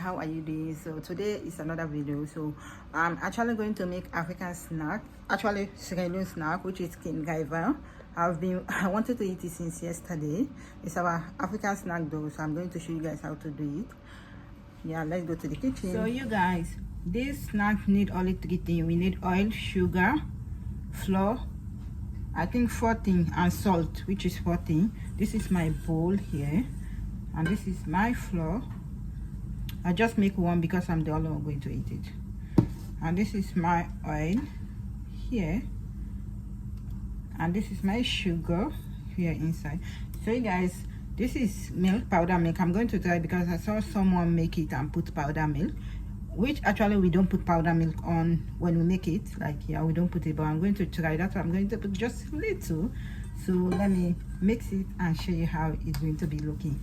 how are you doing? So today is another video. So I'm actually going to make African snack, actually Sierra Leone snack, which is kingaiva. I wanted to eat it since yesterday. It's our African snack though, so I'm going to show you guys how to do it. Yeah, let's go to the kitchen. So you guys, this snack need only 3 things. We need oil, sugar, flour, I think 4 things, and salt, which is 4 things. This is my bowl here, and this is my flour. I just make one because I'm the only one going to eat it. And this is my oil here, and this is my sugar here inside. So you guys, this is milk, powder milk. I'm going to try because I saw someone make it and put powder milk, which actually we don't put powder milk on when we make it. Like, yeah, we don't put it, but I'm going to try that. I'm going to put just a little. So let me mix it and show you how it's going to be looking.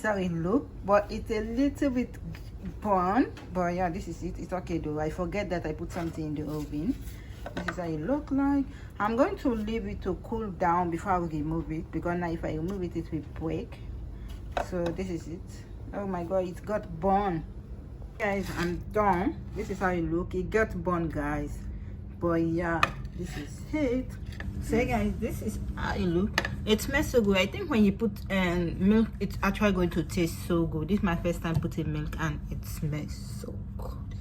How it look, but it's a little bit brown, but yeah, this is it. It's okay though. I forget that I put something in the oven. This is how it look like. I'm going to leave it to cool down before I remove it, because now if I remove it, it will break. So this is it. Oh my god, it got burned, guys. I'm done. This is how it look. It got burned, guys, but yeah, this is it. So guys, this is how it look. It smells so good. I think when you put milk, it's actually going to taste so good. This is my first time putting milk and it smells so good.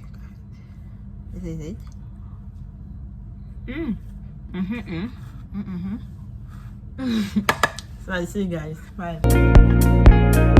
This is it. So I see you guys. Bye.